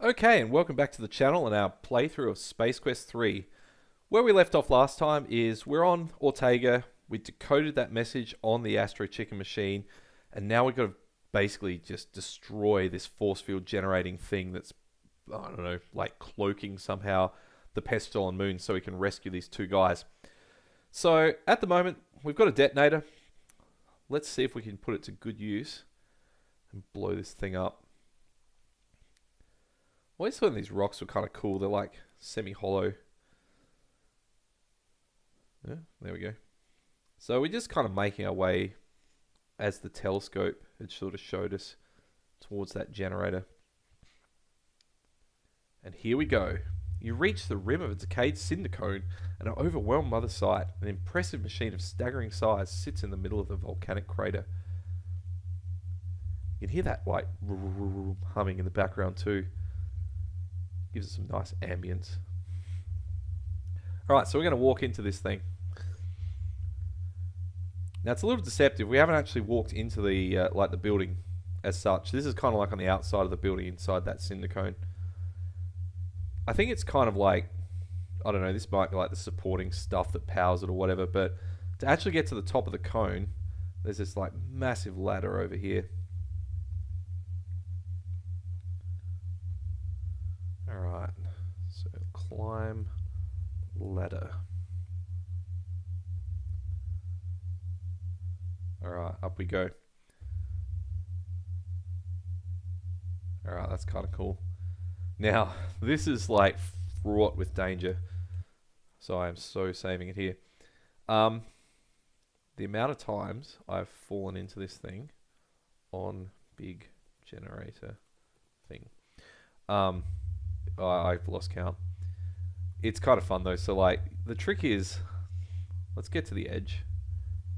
Okay, and welcome back to the channel and our playthrough of Space Quest 3. Where we left off last time is we're on Ortega, we decoded that message on the Astro Chicken machine, and now we've got to basically just destroy this force field generating thing that's, I don't know, like cloaking somehow the Pestilon moon so we can rescue these two guys. So, at the moment, we've got a detonator. Let's see if we can put it to good use and blow this thing up. I always thought these rocks were kind of cool. They're like semi-hollow. Yeah, there we go. So we're just kind of making our way as the telescope had sort of showed us towards that generator. And here we go. You reach the rim of a decayed cinder cone and are overwhelmed by the sight. An impressive machine of staggering size sits in the middle of the volcanic crater. You can hear that like humming in the background too. Gives it some nice ambience. Alright, so we're going to walk into this thing. Now it's a little deceptive. We haven't actually walked into the like the building as such. This is kind of like on the outside of the building inside that cinder cone. I think it's kind of like, I don't know, this might be like the supporting stuff that powers it or whatever, but to actually get to the top of the cone, there's this like massive ladder over here. Alright, so climb ladder. Alright, up we go. Alright, that's kind of cool. Now, this is like fraught with danger, so I am so saving it here. The amount of times I've fallen into this thing on big generator thing. I've lost count. It's kind of fun though. So like the trick is, let's get to the edge,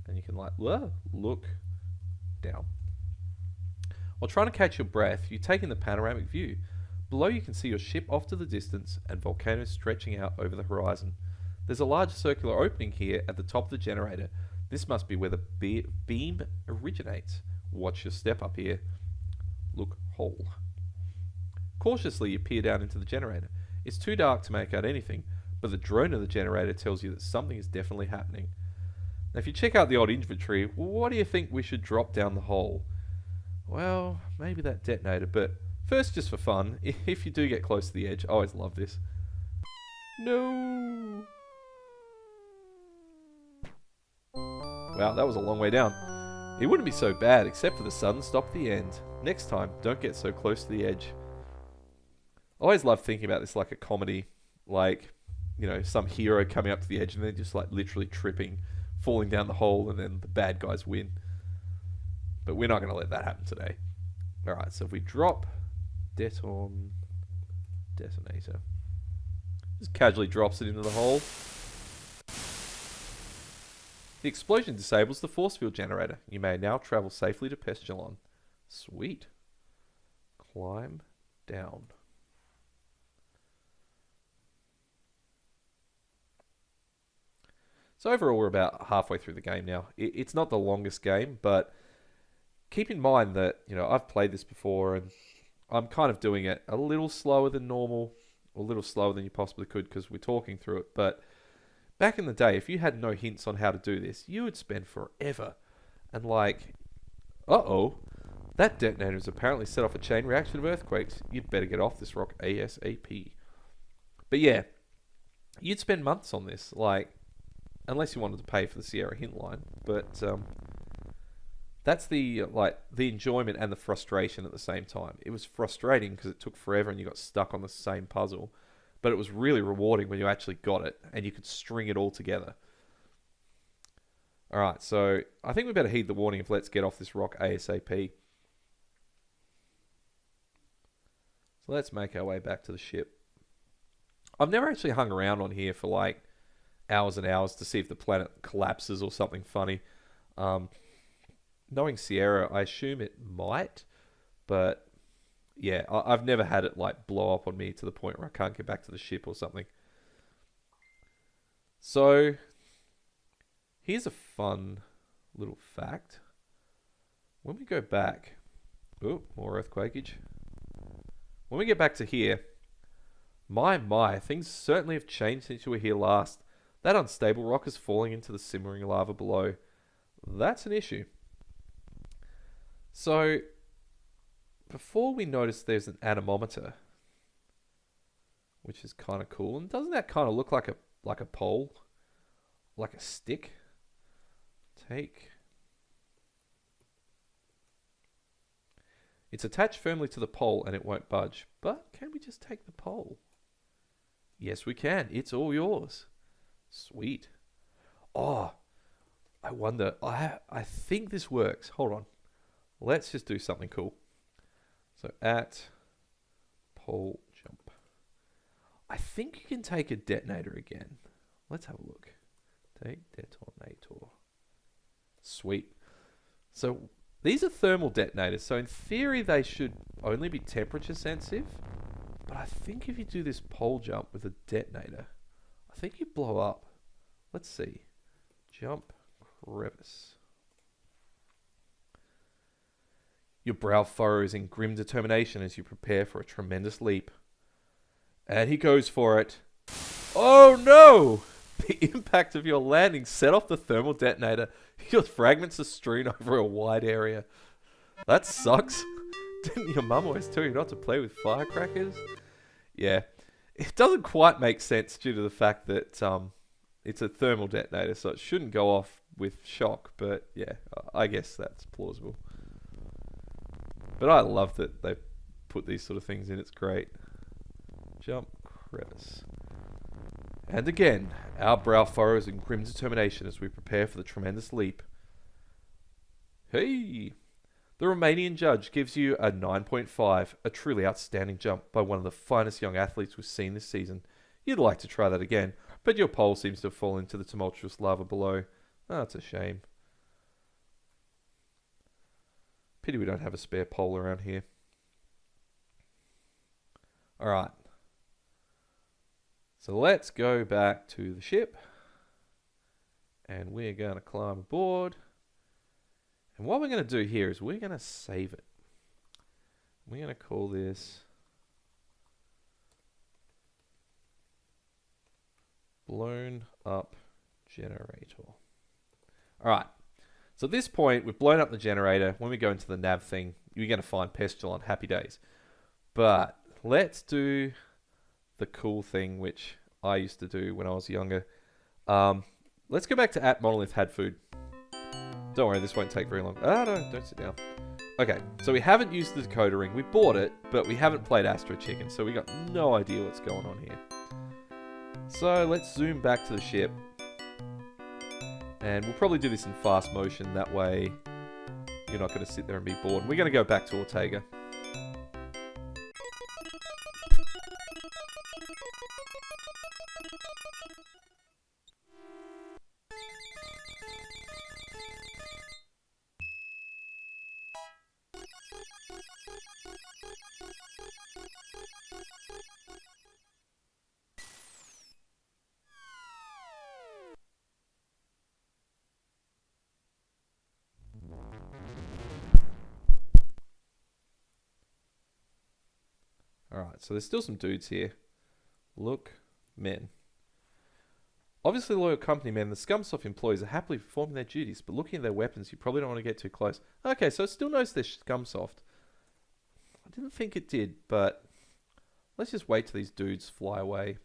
and you can like look down. While trying to catch your breath, you take in the panoramic view. Below you can see your ship off to the distance and volcanoes stretching out over the horizon. There's a large circular opening here at the top of the generator. This must be where the beam originates. Watch your step up here. Look whole. Cautiously, you peer down into the generator. It's too dark to make out anything, but the drone of the generator tells you that something is definitely happening. Now, if you check out the old inventory, what do you think we should drop down the hole? Well, maybe that detonator, but first, just for fun, if you do get close to the edge, I always love this. No! Wow, that was a long way down. It wouldn't be so bad, except for the sudden stop at the end. Next time, don't get so close to the edge. I always love thinking about this like a comedy, like, you know, some hero coming up to the edge and then just like literally tripping, falling down the hole, and then the bad guys win. But we're not going to let that happen today. Alright, so if we drop detonator, just casually drops it into the hole. The explosion disables the force field generator. You may now travel safely to Pestilon. Sweet. Climb down. So overall, we're about halfway through the game now. It's not the longest game, but keep in mind that, you know, I've played this before and I'm kind of doing it a little slower than normal, or a little slower than you possibly could because we're talking through it. But back in the day, if you had no hints on how to do this, you would spend forever. And like, uh-oh, that detonator has apparently set off a chain reaction of earthquakes. You'd better get off this rock ASAP. But yeah, you'd spend months on this, like, unless you wanted to pay for the Sierra hint line. But that's the enjoyment and the frustration at the same time. It was frustrating because it took forever and you got stuck on the same puzzle, but it was really rewarding when you actually got it and you could string it all together. Alright, so I think we better heed the warning of let's get off this rock ASAP. So let's make our way back to the ship. I've never actually hung around on here for like hours and hours to see if the planet collapses or something funny. Knowing Sierra, I assume it might, but yeah, I've never had it like blow up on me to the point where I can't get back to the ship or something. So here's a fun little fact. When we go back, oh, more earthquakeage. when we get back to here, my, things certainly have changed since you were here last. That unstable rock is falling into the simmering lava below. That's an issue. So, before we notice there's an anemometer, which is kind of cool. And doesn't that kind of look like a pole? Like a stick? It's attached firmly to the pole and it won't budge. But can we just take the pole? Yes, we can. It's all yours. Sweet. Oh, I wonder. I think this works. Hold on. Let's just do something cool. So at pole jump. I think you can take a detonator again. Let's have a look. Take detonator. Sweet. So these are thermal detonators. So in theory, they should only be temperature sensitive. But I think if you do this pole jump with a detonator, I think you blow up. Let's see. Jump crevice. Your brow furrows in grim determination as you prepare for a tremendous leap. And he goes for it. Oh no! The impact of your landing set off the thermal detonator. Your fragments are strewn over a wide area. That sucks. Didn't your mum always tell you not to play with firecrackers? Yeah. It doesn't quite make sense due to the fact that it's a thermal detonator, so it shouldn't go off with shock. But yeah, I guess that's plausible. But I love that they put these sort of things in. It's great. Jump crevice. And again, our brow furrows in grim determination as we prepare for the tremendous leap. Hey! The Romanian judge gives you a 9.5, a truly outstanding jump by one of the finest young athletes we've seen this season. You'd like to try that again, but your pole seems to have fallen into the tumultuous lava below. Oh, that's a shame. Pity we don't have a spare pole around here. Alright. So let's go back to the ship. And we're going to climb aboard. And what we're going to do here is we're going to save it. We're going to call this blown up generator. Alright. So at this point, we've blown up the generator. When we go into the nav thing, you're going to find Pestilon. Happy days. But let's do the cool thing, which I used to do when I was younger. Let's go back to at Monolith had food. Don't worry, this won't take very long. Ah, no, don't sit down. Okay, so we haven't used the decoder ring. We bought it, but we haven't played Astro Chicken, so we got no idea what's going on here. So let's zoom back to the ship. And we'll probably do this in fast motion. That way, you're not going to sit there and be bored. We're going to go back to Ortega. Alright, so there's still some dudes here. Look, men. Obviously loyal company men, the ScummSoft employees are happily performing their duties, but looking at their weapons, you probably don't want to get too close. Okay, so it still knows they're ScummSoft. I didn't think it did, but let's just wait till these dudes fly away.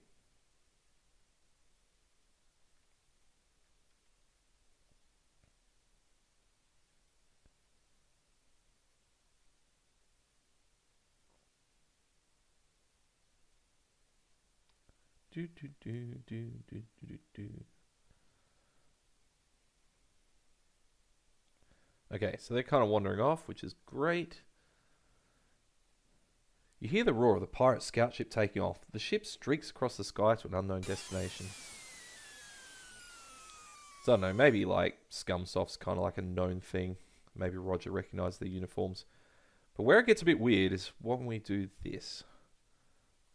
Okay, so they're kind of wandering off, which is great. You hear the roar of the pirate scout ship taking off. The ship streaks across the sky to an unknown destination. So I don't know, maybe like ScummSoft's kind of like a known thing. Maybe Roger recognized their uniforms. But where it gets a bit weird is when we do this.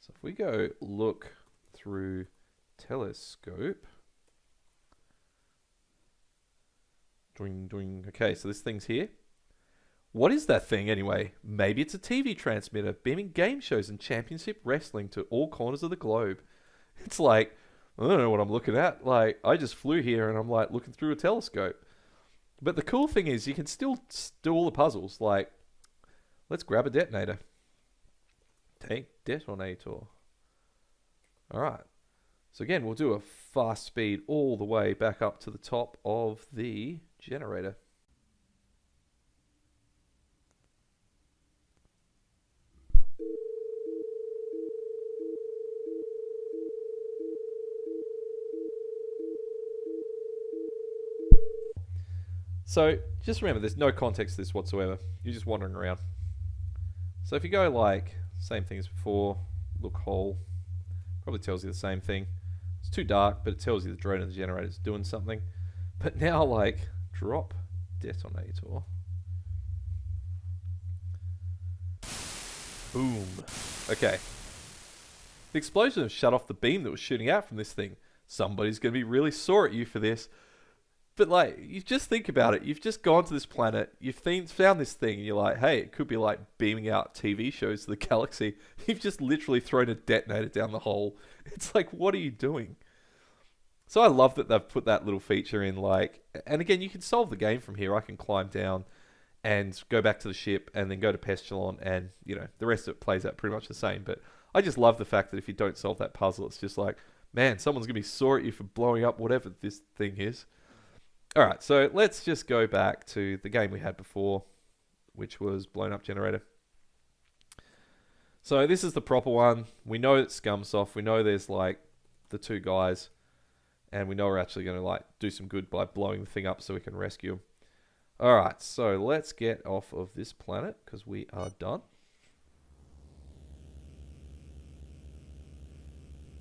So if we go look through telescope. Doing. Okay, so this thing's here. What is that thing anyway? Maybe it's a TV transmitter beaming game shows and championship wrestling to all corners of the globe. It's like, I don't know what I'm looking at. Like, I just flew here and I'm like looking through a telescope. But the cool thing is you can still do all the puzzles. Like, let's grab a detonator. Take detonator. Alright. So again, we'll do a fast speed all the way back up to the top of the generator. So just remember, there's no context to this whatsoever. You're just wandering around. So if you go like, same thing as before, look whole, probably tells you the same thing. It's too dark, but it tells you the drone and the generator is doing something. But now like, drop detonator. Boom. Okay. The explosion has shut off the beam that was shooting out from this thing. Somebody's going to be really sore at you for this. But like, you just think about it. You've just gone to this planet. You've found this thing, and you're like, "Hey, it could be like beaming out TV shows to the galaxy." You've just literally thrown a detonator down the hole. It's like, what are you doing? So I love that they've put that little feature in. Like, and again, you can solve the game from here. I can climb down and go back to the ship, and then go to Pestilon, and you know the rest of it plays out pretty much the same. But I just love the fact that if you don't solve that puzzle, it's just like, man, someone's gonna be sore at you for blowing up whatever this thing is. Alright, so let's just go back to the game we had before, which was Blown Up Generator. So this is the proper one. We know it's ScummSoft. We know there's like the two guys. And we know we're actually going to like do some good by blowing the thing up so we can rescue them. Alright, so let's get off of this planet because we are done.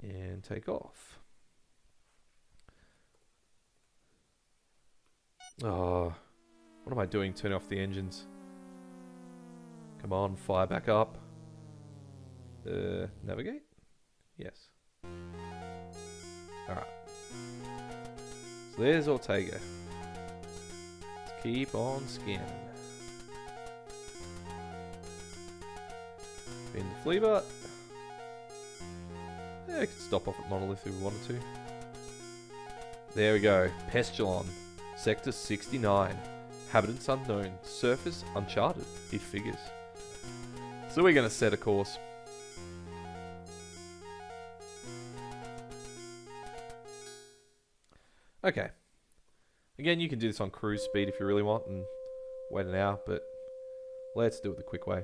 And take off. Oh, what am I doing? Turn off the engines. Come on, fire back up. Navigate? Yes. Alright. So there's Ortega. Let's keep on scanning. Spin the flea butt. Yeah, we could stop off at Monolith if we wanted to. There we go. Pestilon. Sector 69. Habitants unknown. Surface uncharted. It figures. So we're going to set a course. Okay. Again, you can do this on cruise speed if you really want and wait an hour, but let's do it the quick way.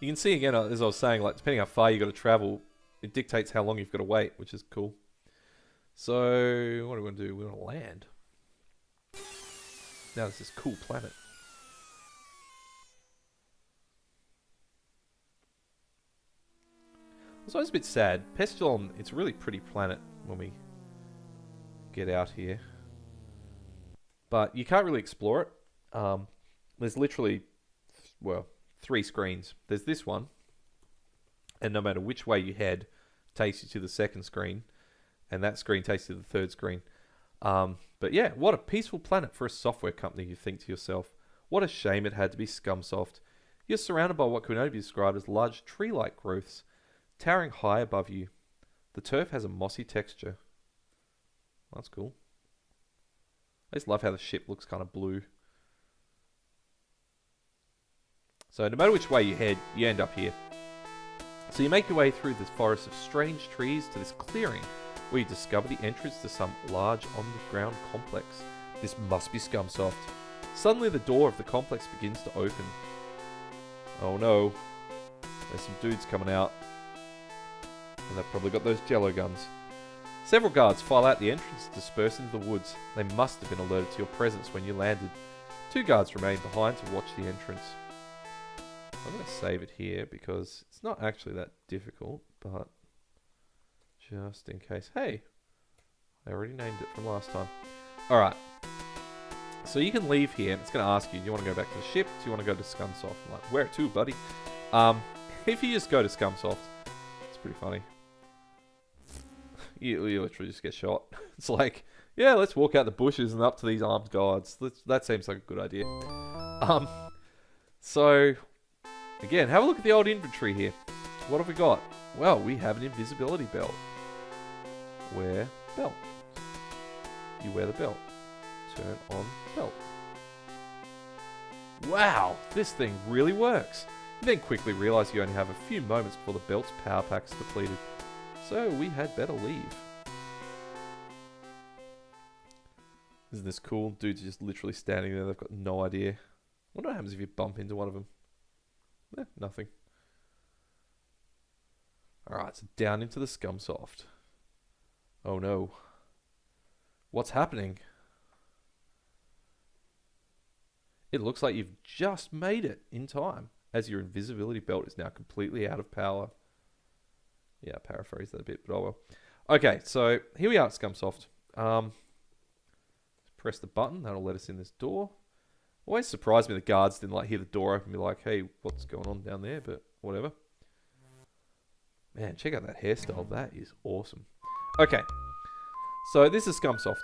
You can see again, as I was saying, like depending how far you got to travel, it dictates how long you've got to wait, which is cool. So, what are we going to do? We're going to land. Now there's this cool planet. I was always a bit sad. Pestilon, it's a really pretty planet when we get out here. But you can't really explore it. There's literally, well, 3 screens. There's this one, and no matter which way you head, takes you to the second screen, and that screen takes you to the third screen. But yeah, what a peaceful planet for a software company, you think to yourself. What a shame it had to be ScummSoft. You're surrounded by what can only be described as large tree-like growths, towering high above you. The turf has a mossy texture. That's cool. I just love how the ship looks kind of blue. So no matter which way you head, you end up here. So you make your way through this forest of strange trees to this clearing, where you discover the entrance to some large underground complex. This must be ScummSoft. Suddenly the door of the complex begins to open. Oh no. There's some dudes coming out. And they've probably got those jello guns. Several guards file out the entrance, disperse into the woods. They must have been alerted to your presence when you landed. 2 guards remain behind to watch the entrance. I'm going to save it here because it's not actually that difficult, but just in case. Hey, I already named it from last time. Alright, so you can leave here and it's going to ask you, do you want to go back to the ship? Do you want to go to ScummSoft? I'm like, where to, buddy? If you just go to ScummSoft, it's pretty funny. you literally just get shot. It's like, yeah, let's walk out the bushes and up to these armed guards. That seems like a good idea. So, again, have a look at the old inventory here. What have we got? Well, we have an invisibility belt. Wear belt. You wear the belt. Turn on belt. Wow, this thing really works. You then quickly realise you only have a few moments before the belt's power pack is depleted. So we had better leave. Isn't this cool? Dudes are just literally standing there. They've got no idea. What happens if you bump into one of them? Nothing. Alright, so down into the ScummSoft. Oh no. What's happening? It looks like you've just made it in time, as your invisibility belt is now completely out of power. Yeah, I paraphrased that a bit, but oh well. Okay, so here we are at ScummSoft. Press the button, that'll let us in this door. Always surprised me the guards didn't like hear the door open and be like, hey, what's going on down there, but whatever. Man, check out that hairstyle, that is awesome. Okay, so this is ScummSoft.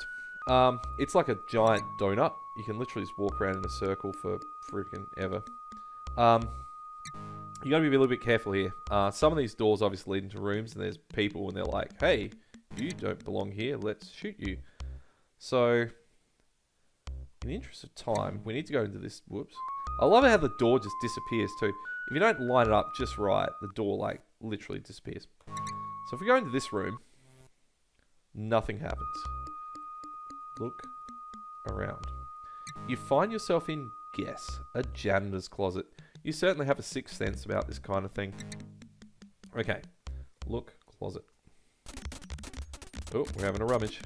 It's like a giant donut. You can literally just walk around in a circle for freaking ever. You gotta be a little bit careful here. Some of these doors obviously lead into rooms and there's people and they're like, hey, you don't belong here, let's shoot you. So, in the interest of time, we need to go into this, whoops. I love how the door just disappears too. If you don't line it up just right, the door like literally disappears. So if we go into this room, nothing happens. Look around. You find yourself in, guess, a janitor's closet. You certainly have a sixth sense about this kind of thing. Okay, look, closet. Oh, we're having a rummage.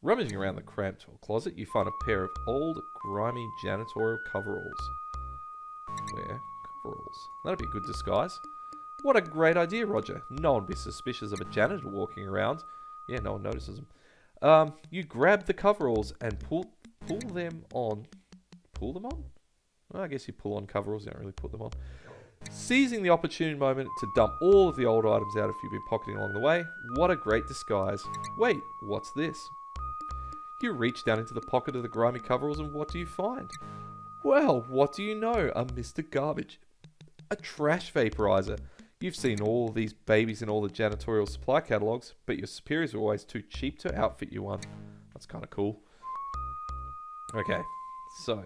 Rummaging around the cramped closet, you find a pair of old, grimy janitorial coveralls. Wear coveralls. That'd be a good disguise. What a great idea, Roger. No one would be suspicious of a janitor walking around. Yeah, no one notices them. You grab the coveralls and pull them on. Pull them on? Well, I guess you pull on coveralls, you don't really put them on. Seizing the opportune moment to dump all of the old items out if you've been pocketing along the way. What a great disguise. Wait, what's this? You reach down into the pocket of the grimy coveralls and what do you find? Well, what do you know? A Mr. Garbage. A trash vaporizer. You've seen all these babies in all the janitorial supply catalogs, but your superiors are always too cheap to outfit you one. That's kind of cool. Okay, so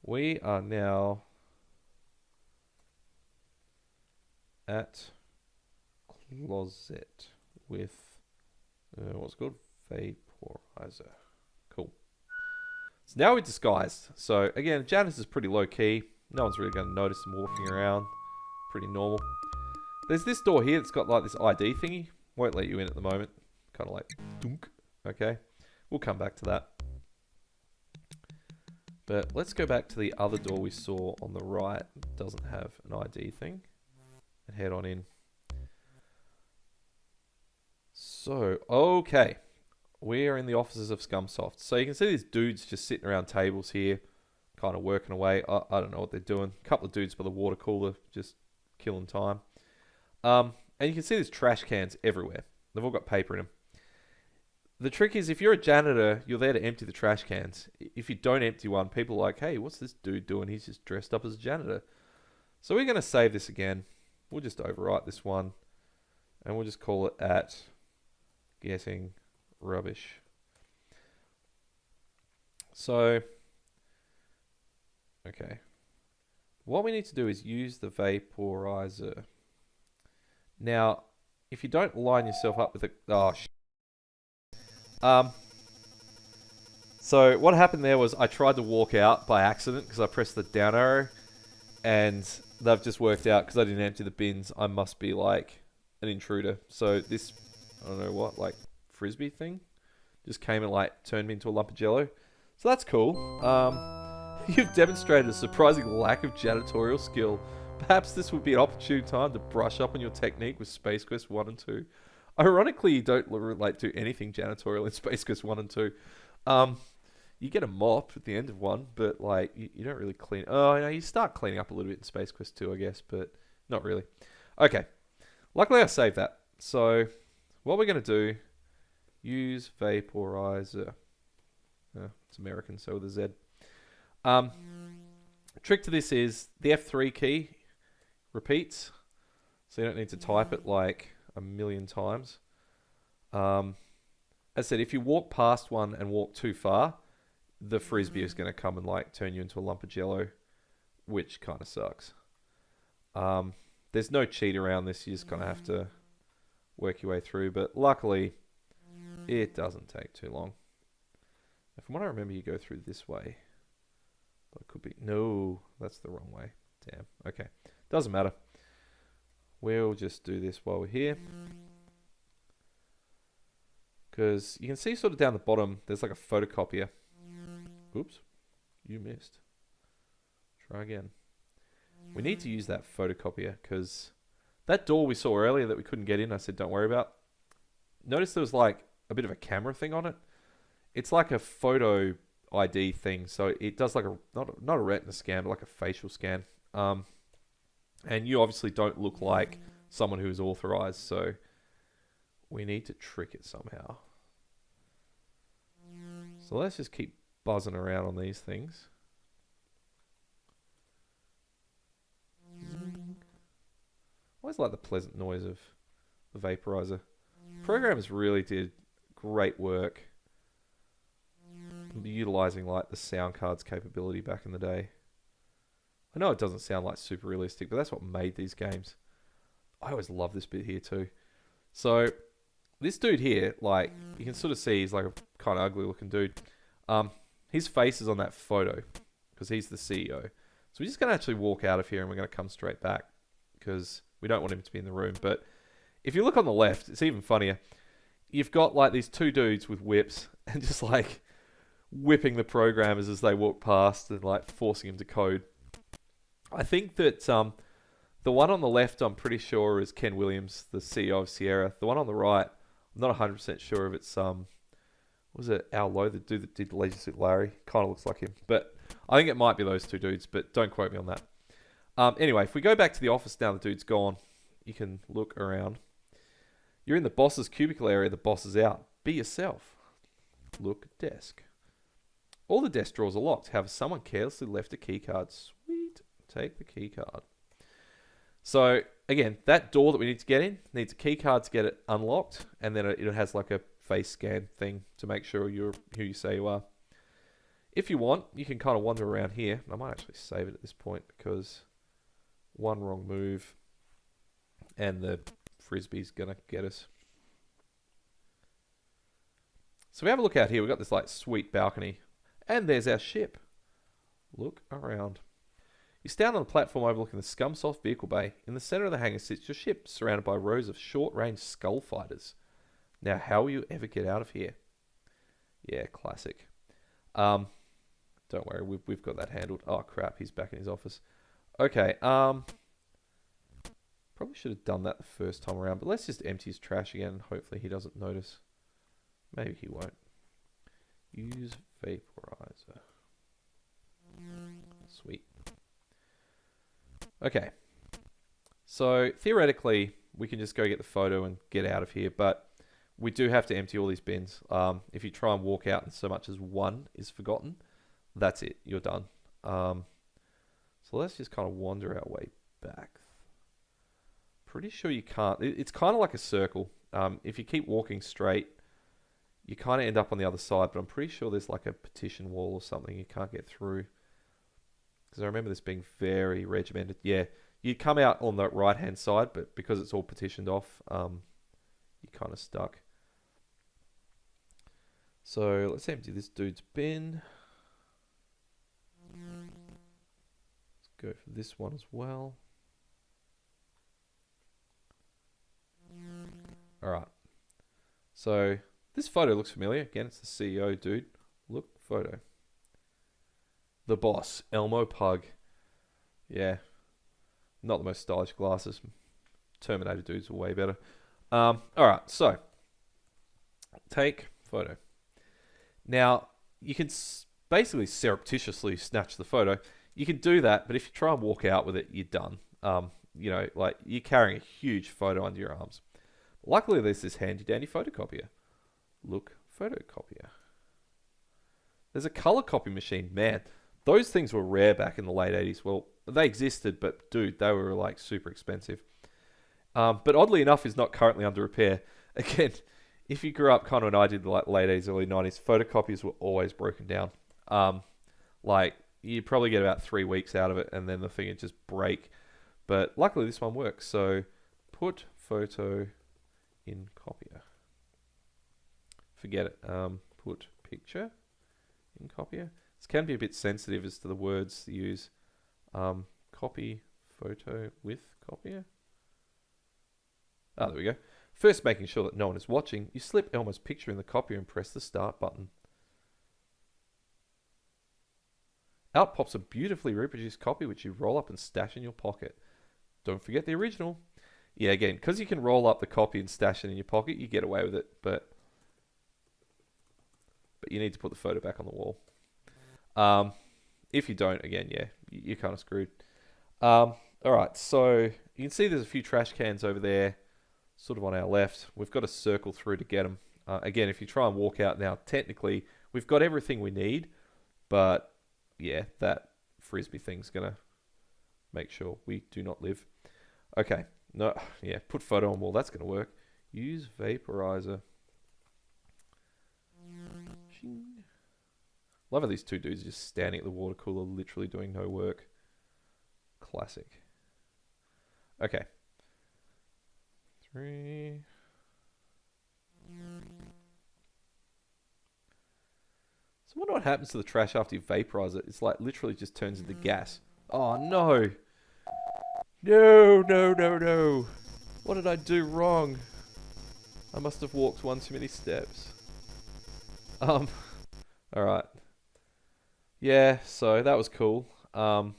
we are now at closet with what's it called? Vaporizer. Cool. So now we're disguised. So again, Janice is pretty low key. No one's really going to notice them walking around. Pretty normal. There's this door here that's got like this ID thingy. Won't let you in at the moment. Kind of like dunk. Okay. We'll come back to that. But let's go back to the other door we saw on the right. It doesn't have an ID thing. And head on in. So, okay. We're in the offices of ScummSoft. So you can see these dudes just sitting around tables here, kind of working away. I don't know what they're doing. A couple of dudes by the water cooler, just killing time. And you can see there's trash cans everywhere. They've all got paper in them. The trick is if you're a janitor, you're there to empty the trash cans. If you don't empty one, people are like, hey, what's this dude doing? He's just dressed up as a janitor. So we're going to save this again. We'll just overwrite this one. And we'll just call it at getting rubbish. So, okay. What we need to do is use the vaporizer. Now, if you don't line yourself up with a... So what happened there was I tried to walk out by accident because I pressed the down arrow and they've just worked out because I didn't empty the bins. I must be like an intruder. So this, I don't know what, like frisbee thing just came and like turned me into a lump of jello. So that's cool. You've demonstrated a surprising lack of janitorial skill. Perhaps this would be an opportune time to brush up on your technique with Space Quest 1 and 2. Ironically, you don't relate to anything janitorial in Space Quest 1 and 2. You get a mop at the end of 1, but like you don't really clean. Oh, no, you start cleaning up a little bit in Space Quest 2, I guess, but not really. Okay. Luckily, I saved that. So what we're going to do, use vaporizer. It's American, so with a Z. Trick to this is the F3 key repeats, so you don't need to type it like a million times. As I said, if you walk past one and walk too far, the frisbee is going to come and like turn you into a lump of jello, which kind of sucks. There's no cheat around this. You just kind of have to work your way through. But luckily, it doesn't take too long. From what I remember, you go through this way. But it could be... No, that's the wrong way. Damn. Okay. Doesn't matter. We'll just do this while we're here. Because you can see sort of down the bottom, there's like a photocopier. Oops. You missed. Try again. We need to use that photocopier because that door we saw earlier that we couldn't get in, I said don't worry about. Notice there was like a bit of a camera thing on it. It's like a photo ID thing, so it does like a not a retina scan, but like a facial scan. And you obviously don't look like someone who is authorized, so we need to trick it somehow. So let's just keep buzzing around on these things. I always like the pleasant noise of the vaporizer. Programmers really did great work utilizing like the sound card's capability back in the day. I know it doesn't sound like super realistic, but that's what made these games. I always love this bit here too. So this dude here, like you can sort of see he's like a kind of ugly looking dude. His face is on that photo because he's the CEO. So we're just going to actually walk out of here and we're going to come straight back because we don't want him to be in the room. But if you look on the left, it's even funnier. You've got like these two dudes with whips and just like whipping the programmers as they walk past and like forcing them to code. I think that the one on the left, I'm pretty sure is Ken Williams, the CEO of Sierra. The one on the right, I'm not 100% sure if it's was it Al Lowe, the dude that did Leisure Suit Larry? Kind of looks like him, but I think it might be those two dudes. But don't quote me on that. Anyway, if we go back to the office now, the dude's gone. You can look around. You're in the boss's cubicle area. The boss is out. Be yourself. Look desk. All the desk drawers are locked. Have someone carelessly left a key card? Sweet. Take the key card. So again, that door that we need to get in needs a key card to get it unlocked, and then it has like a face scan thing to make sure you're who you say you are. If you want, you can kind of wander around here. I might actually save it at this point because one wrong move and the frisbee's gonna get us. So we have a look out here. We've got this like sweet balcony, and there's our ship. Look around. You stand on the platform overlooking the ScummSoft vehicle bay. In the center of the hangar sits your ship, surrounded by rows of short-range skull fighters. Now, how will you ever get out of here? Yeah, classic. Don't worry, we've got that handled. Oh crap, he's back in his office. Okay, probably should have done that the first time around, but let's just empty his trash again and hopefully he doesn't notice. Maybe he won't. Use vaporizer. Sweet. Okay. So theoretically, we can just go get the photo and get out of here, but we do have to empty all these bins. If you try and walk out and so much as one is forgotten, that's it. You're done. So let's just kind of wander our way back. Pretty sure you can't. It's kind of like a circle. If you keep walking straight, you kind of end up on the other side, but I'm pretty sure there's like a partition wall or something you can't get through. Because I remember this being very regimented. Yeah, you come out on the right-hand side, but because it's all partitioned off, you're kind of stuck. So let's empty this dude's bin. Let's go for this one as well. Alright. So this photo looks familiar. Again, it's the CEO dude. Look, photo. The boss, Elmo Pug. Yeah. Not the most stylish glasses. Terminator dudes are way better. Alright, so. Take photo. Now, you can basically surreptitiously snatch the photo. You can do that, but if you try and walk out with it, you're done. You know, like you're carrying a huge photo under your arms. Luckily, there's this handy dandy photocopier. Look, photocopier. There's a color copy machine. Man, those things were rare back in the late 80s. Well, they existed, but dude, they were like super expensive. But oddly enough, is not currently under repair. Again, if you grew up kind of when I did, like late 80s, early 90s, photocopiers were always broken down. Like, you probably get about 3 weeks out of it, and then the thing would just break. But luckily, this one works. So, put photo in copier. Forget it. Put picture in copier. This can be a bit sensitive as to the words you use. Copy photo with copier. Ah, there we go. First, making sure that no one is watching, you slip Elmer's picture in the copier and press the start button. Out pops a beautifully reproduced copy which you roll up and stash in your pocket. Don't forget the original. Yeah, again, because you can roll up the copy and stash it in your pocket, you get away with it, but you need to put the photo back on the wall. If you don't, again, yeah, you're kind of screwed. Alright, so you can see there's a few trash cans over there, sort of on our left. We've got to circle through to get them. Again, if you try and walk out now, technically, we've got everything we need, but yeah, that frisbee thing's going to make sure we do not live. Okay, no, yeah, put photo on wall, that's going to work. Use vaporizer. Love how these two dudes are just standing at the water cooler, literally doing no work. Classic. Okay. 3. So I wonder what happens to the trash after you vaporize it. It's like literally just turns into gas. Oh no. No, no, no, no. What did I do wrong? I must have walked one too many steps. Alright. Yeah, so that was cool. So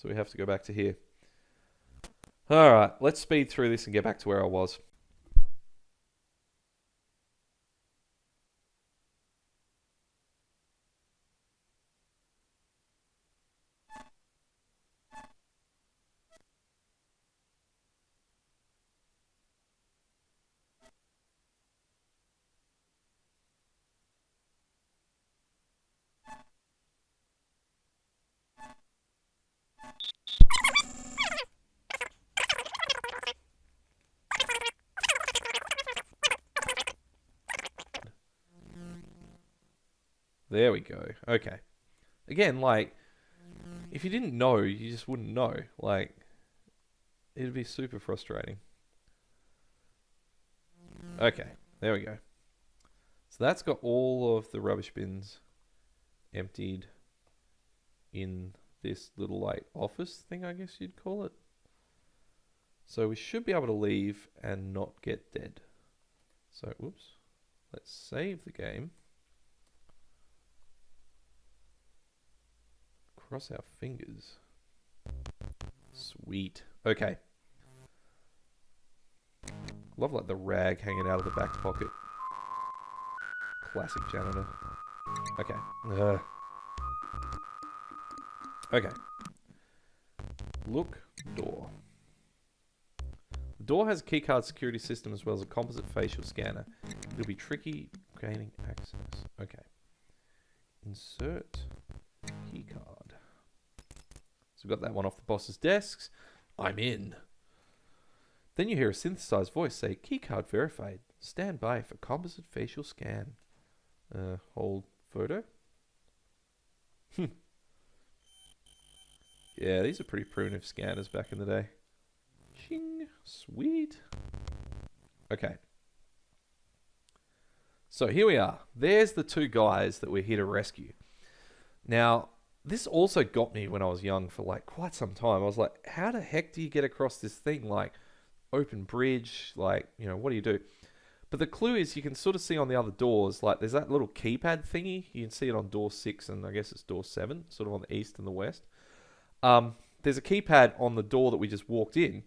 we have to go back to here. Alright, let's speed through this and get back to where I was. There we go. Okay. Again, like, if you didn't know, you just wouldn't know. Like, it'd be super frustrating. Okay, there we go. So that's got all of the rubbish bins emptied in this little, like, office thing, I guess you'd call it. So we should be able to leave and not get dead. So, whoops. Let's save the game. Cross our fingers. Sweet. Okay. Love like the rag hanging out of the back pocket. Classic janitor. Okay. Okay. Look, door. The door has a keycard security system as well as a composite facial scanner. It'll be tricky gaining access. Okay. Insert keycard. So we've got that one off the boss's desks. I'm in. Then you hear a synthesized voice say, keycard verified. Stand by for composite facial scan. Hold photo. Yeah, these are pretty primitive scanners back in the day. Ching. Sweet. Okay. So here we are. There's the two guys that we're here to rescue. Now, this also got me when I was young for like quite some time. I was like, how the heck do you get across this thing? Like, open bridge, like, you know, what do you do? But the clue is you can sort of see on the other doors, like there's that little keypad thingy. You can see it on door 6 and I guess it's door 7, sort of on the east and the west. There's a keypad on the door that we just walked in.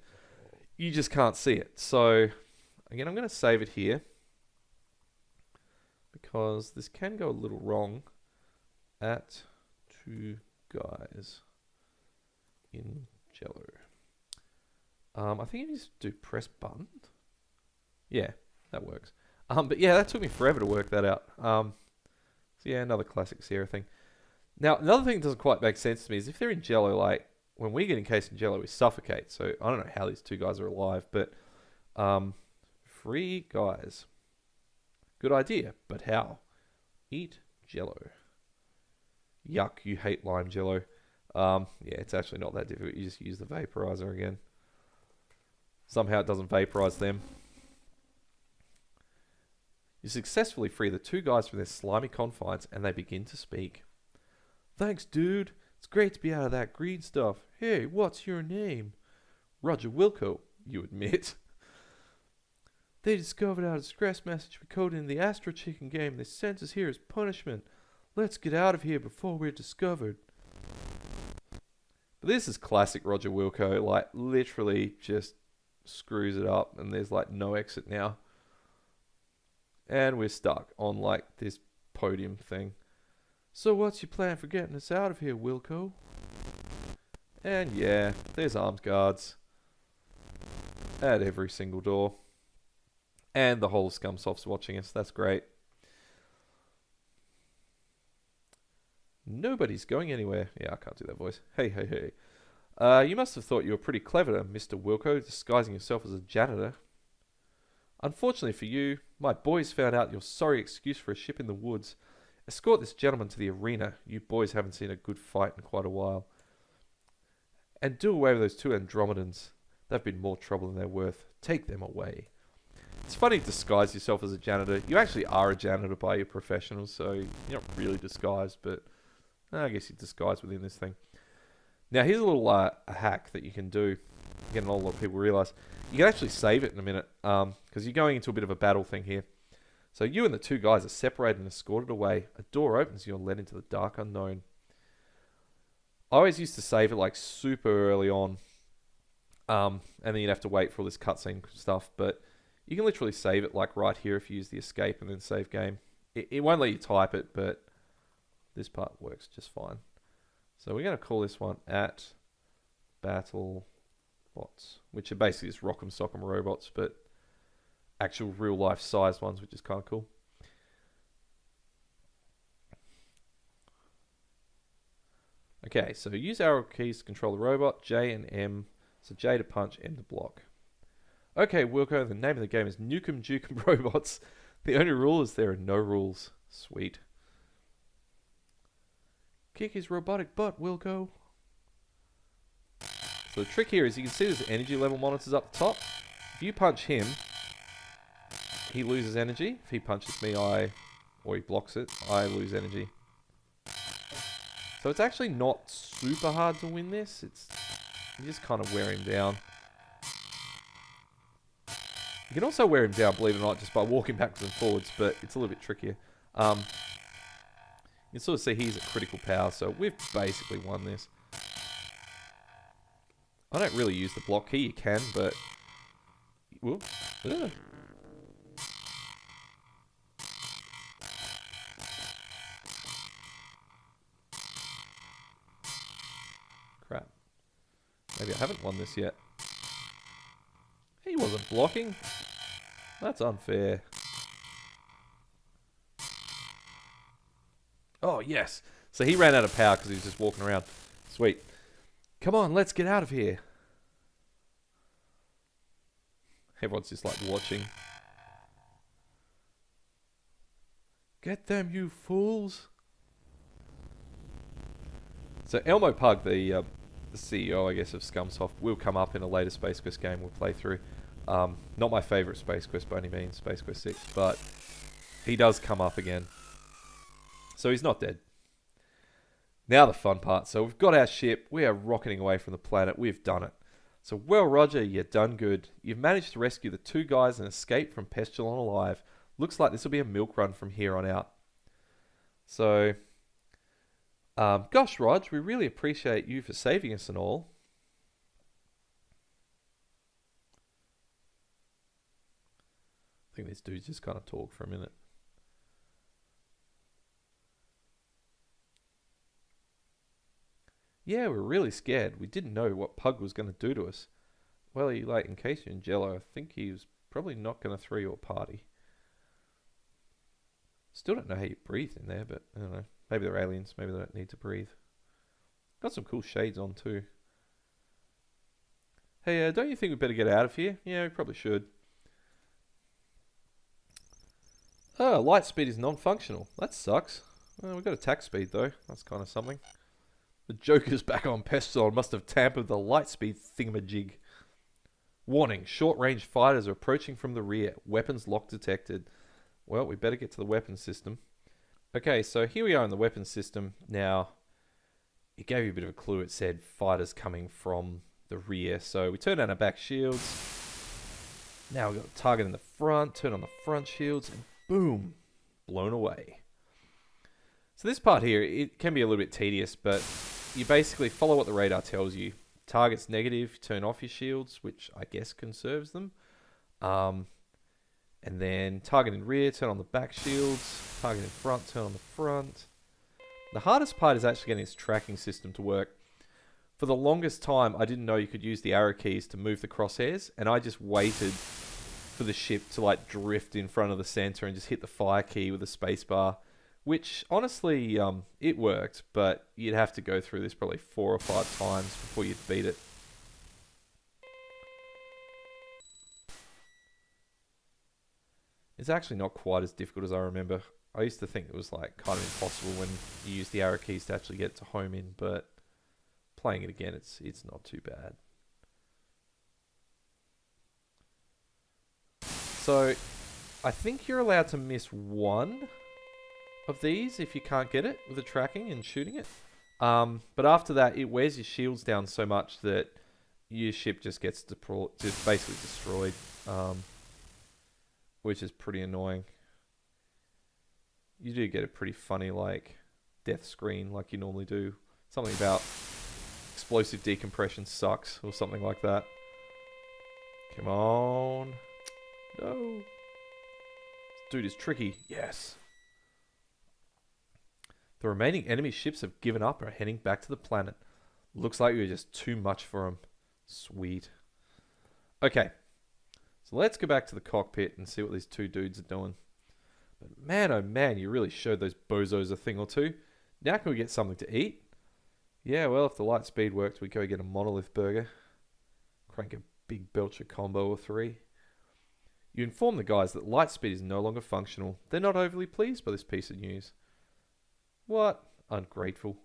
You just can't see it. So, again, I'm going to save it here because this can go a little wrong at 2 guys in Jello. I think you just do press button. Yeah, that works. But yeah, that took me forever to work that out. So yeah, another classic Sierra thing. Now, another thing that doesn't quite make sense to me is if they're in jello, like, when we get encased in jello, we suffocate. So I don't know how these two guys are alive, but free guys. Good idea, but how? Eat jello. Yuck, you hate lime jello. Yeah, it's actually not that difficult. You just use the vaporizer again. Somehow it doesn't vaporize them. You successfully free the two guys from their slimy confines, and they begin to speak. Thanks, dude. It's great to be out of that green stuff. Hey, what's your name? Roger Wilco, you admit. They discovered our distress message we coded in the Astro Chicken game. They sent us here as punishment. Let's get out of here before we're discovered. But this is classic Roger Wilco. Like, literally just screws it up, and there's like no exit now. And we're stuck on like this podium thing. So what's your plan for getting us out of here, Wilco? And yeah, there's armed guards at every single door. And the whole ScummSoft's watching us. That's great. Nobody's going anywhere. Yeah, I can't do that voice. Hey, hey, hey. You must have thought you were pretty clever, Mr. Wilco, disguising yourself as a janitor. Unfortunately for you, my boys found out your sorry excuse for a ship in the woods. Escort this gentleman to the arena. You boys haven't seen a good fight in quite a while. And do away with those two Andromedans. They've been more trouble than they're worth. Take them away. It's funny to disguise yourself as a janitor. You actually are a janitor by your professional, so you're not really disguised, but I guess you're disguised within this thing. Now, here's a little a hack that you can do. Again, not a lot of people realize. You can actually save it in a minute, because you're going into a bit of a battle thing here. So you and the two guys are separated and escorted away. A door opens and you're led into the dark unknown. I always used to save it like super early on, and then you'd have to wait for all this cutscene stuff, but you can literally save it like right here if you use the escape and then save game. It won't let you type it, but this part works just fine. So we're going to call this one at Battle Bots, which are basically just rock'em sock'em robots, but actual real life sized ones, which is kind of cool. Okay, so use arrow keys to control the robot, J and M. So J to punch, M to block. Okay, Wilco, the name of the game is Nukem Jukem Robots. The only rule is there are no rules. Sweet. Kick his robotic butt, Wilco. So the trick here is you can see there's energy level monitors up the top. If you punch him, he loses energy. If he punches me, or he blocks it, I lose energy. So it's actually not super hard to win this. You just kind of wear him down. You can also wear him down, believe it or not, just by walking backwards and forwards, but it's a little bit trickier. You can sort of see he's at critical power, so we've basically won this. I don't really use the block key, you can, but... Whoop. Ugh. Crap. Maybe I haven't won this yet. He wasn't blocking. That's unfair. Oh, yes. So he ran out of power because he was just walking around. Sweet. Come on, let's get out of here. Everyone's just like watching. Get them, you fools. So Elmo Pug, the CEO, I guess, of ScummSoft, will come up in a later Space Quest game we'll play through. Not my favourite Space Quest by any means, Space Quest 6, but he does come up again. So he's not dead. Now the fun part. So we've got our ship. We are rocketing away from the planet. We've done it. So, well, Roger, you done good. You've managed to rescue the two guys and escape from Pestilon alive. Looks like this will be a milk run from here on out. So, gosh, Rog, we really appreciate you for saving us and all. I think these dudes just kind of talk for a minute. Yeah, we're really scared. We didn't know what Pug was going to do to us. Well, like, in case you're in Jello, I think he was probably not going to throw you a party. Still don't know how you breathe in there, but I don't know. Maybe they're aliens. Maybe they don't need to breathe. Got some cool shades on too. Hey, don't you think we better get out of here? Yeah, we probably should. Oh, light speed is non-functional. That sucks. Well, we've got attack speed though. That's kind of something. The Joker's back on Pestilon must have tampered with the light speed thingamajig. Warning, short-range fighters are approaching from the rear. Weapons lock detected. Well, we better get to the weapons system. Okay, so here we are in the weapons system. Now, it gave you a bit of a clue. It said fighters coming from the rear. So we turn on our back shields. Now we've got a target in the front. Turn on the front shields and boom, blown away. So this part here, it can be a little bit tedious, but you basically follow what the radar tells you. Target's negative, turn off your shields, which I guess conserves them. And then target in rear, turn on the back shields. Target in front, turn on the front. The hardest part is actually getting this tracking system to work. For the longest time, I didn't know you could use the arrow keys to move the crosshairs, and I just waited for the ship to like drift in front of the center and just hit the fire key with a spacebar, which honestly, it worked, but you'd have to go through this probably 4 or 5 times before you'd beat it. It's actually not quite as difficult as I remember. I used to think it was like kind of impossible when you use the arrow keys to actually get to home in, but playing it again, it's not too bad. So, I think you're allowed to miss one of these if you can't get it with the tracking and shooting it. But after that, it wears your shields down so much that your ship just gets just basically destroyed, which is pretty annoying. You do get a pretty funny like death screen like you normally do. Something about explosive decompression sucks or something like that. Come on. No. This dude is tricky. Yes. The remaining enemy ships have given up and are heading back to the planet. Looks like you're just too much for them. Sweet. Okay. So let's go back to the cockpit and see what these 2 dudes are doing. But man, oh man, you really showed those bozos a thing or two. Now can we get something to eat? Yeah, well, if the light speed worked, we'd go get a monolith burger. Crank a big belcher combo or 3. You inform the guys that light speed is no longer functional. They're not overly pleased by this piece of news. What? Ungrateful.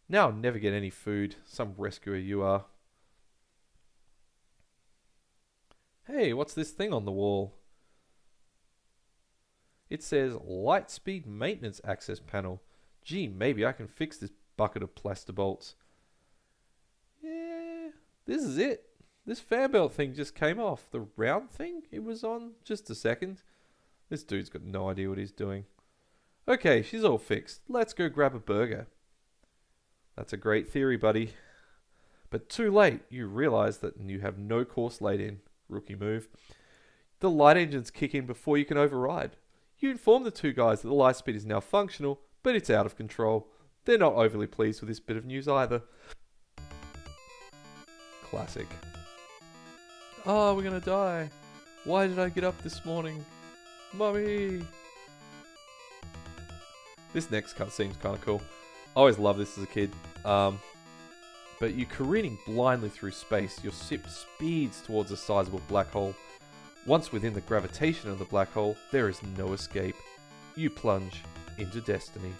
Now I'll never get any food. Some rescuer you are. Hey, what's this thing on the wall? It says Lightspeed Maintenance Access Panel. Gee, maybe I can fix this bucket of plaster bolts. Yeah, this is it. This fanbelt thing just came off. The round thing it was on. Just a second. This dude's got no idea what he's doing. Okay, she's all fixed. Let's go grab a burger. That's a great theory, buddy. But too late. You realize that you have no course laid in. Rookie move. The light engines kick in before you can override. You inform the 2 guys that the light speed is now functional, but it's out of control. They're not overly pleased with this bit of news either. Classic. Oh, we're gonna die. Why did I get up this morning? Mummy! This next cutscene's kind of cool. I always loved this as a kid. But you're careening blindly through space. Your ship speeds towards a sizable black hole. Once within the gravitation of the black hole, there is no escape. You plunge into destiny.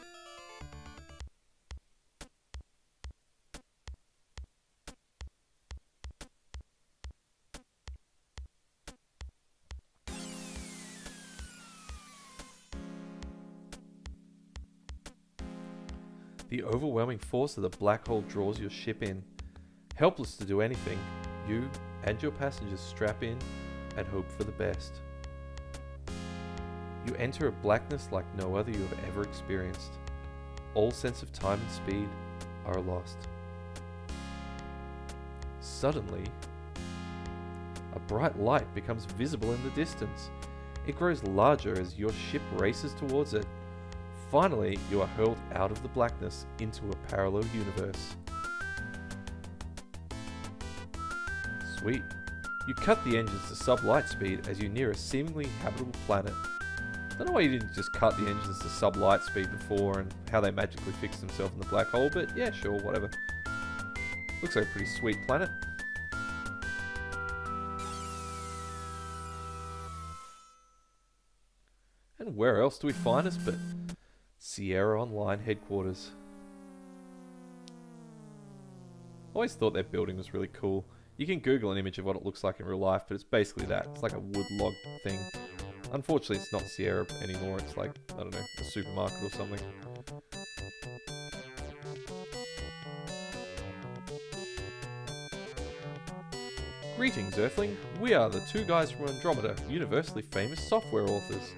The overwhelming force of the black hole draws your ship in. Helpless to do anything, you and your passengers strap in and hope for the best. You enter a blackness like no other you have ever experienced. All sense of time and speed are lost. Suddenly, a bright light becomes visible in the distance. It grows larger as your ship races towards it. Finally, you are hurled out of the blackness into a parallel universe. Sweet. You cut the engines to sub-light speed as you near a seemingly habitable planet. Don't know why you didn't just cut the engines to sub-light speed before and how they magically fixed themselves in the black hole, but yeah, sure, whatever. Looks like a pretty sweet planet. And where else do we find us but Sierra Online headquarters? Always thought their building was really cool. You can Google an image of what it looks like in real life, but it's basically that. It's like a wood log thing. Unfortunately, it's not Sierra anymore. It's like, I don't know, a supermarket or something. Greetings, Earthling. We are the two guys from Andromeda, universally famous software authors.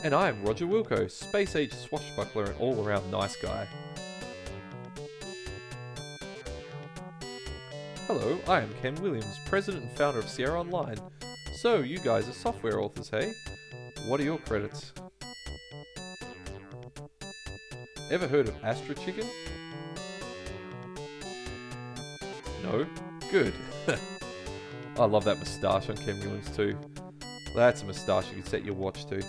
And I am Roger Wilco, space-age swashbuckler and all-around nice guy. Hello, I am Ken Williams, president and founder of Sierra Online. So, you guys are software authors, hey? What are your credits? Ever heard of Astra Chicken? No? Good. I love that moustache on Ken Williams too. That's a moustache you could set your watch to.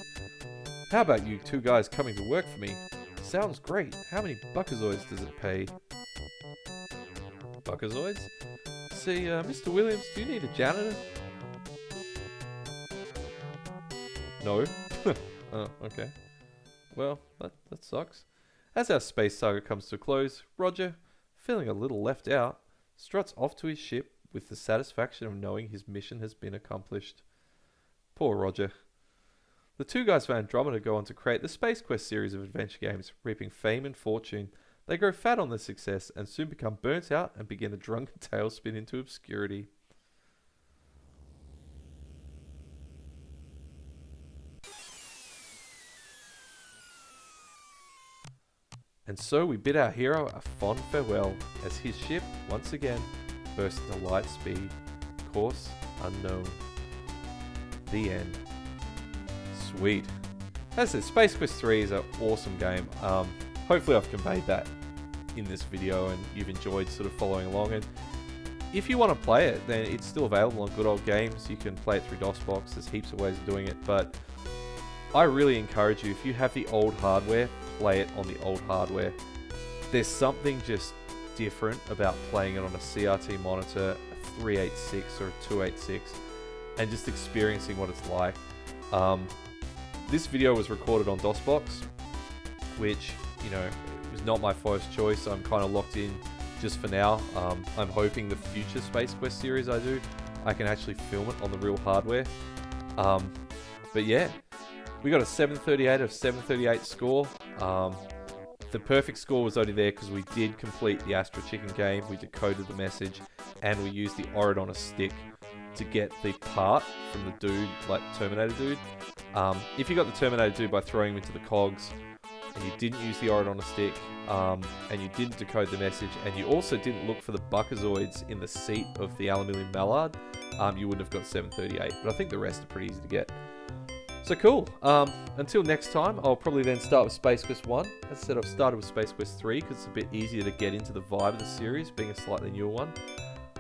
How about you two guys coming to work for me? Sounds great. How many buckazoids does it pay? Buckazoids? See, Mr. Williams, do you need a janitor? No? Oh, okay. Well, that sucks. As our space saga comes to a close, Roger, feeling a little left out, struts off to his ship with the satisfaction of knowing his mission has been accomplished. Poor Roger. The two guys from Andromeda go on to create the Space Quest series of adventure games, reaping fame and fortune. They grow fat on their success and soon become burnt out and begin a drunken tailspin into obscurity. And so we bid our hero a fond farewell as his ship, once again, bursts into light speed. Course unknown. The end. Sweet. As I said, Space Quest 3 is an awesome game. Hopefully I've conveyed that in this video and you've enjoyed sort of following along. And if you want to play it, then it's still available on Good Old Games. You can play it through DOSBox. There's heaps of ways of doing it. But I really encourage you, if you have the old hardware, play it on the old hardware. There's something just different about playing it on a CRT monitor, a 386 or a 286, and just experiencing what it's like. This video was recorded on DOSBox, which, you know, was not my first choice. So I'm kind of locked in just for now. I'm hoping the future Space Quest series I do, I can actually film it on the real hardware. But yeah, we got a 738 out of 738 score. The perfect score was only there because we did complete the Astra Chicken game. We decoded the message and we used the Orid on a stick to get the part from the dude, like Terminator dude. If you got the Terminator dude by throwing him into the cogs, and you didn't use the Orid on a stick, and you didn't decode the message, and you also didn't look for the buckazoids in the seat of the aluminium mallard, you wouldn't have got 738. But I think the rest are pretty easy to get. So cool. Until next time, I'll probably then start with Space Quest 1. As I said, I've started with Space Quest 3 because it's a bit easier to get into the vibe of the series, being a slightly newer one.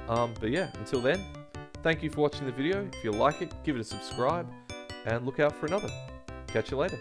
But yeah, until then, thank you for watching the video. If you like it, give it a subscribe, and look out for another. Catch you later.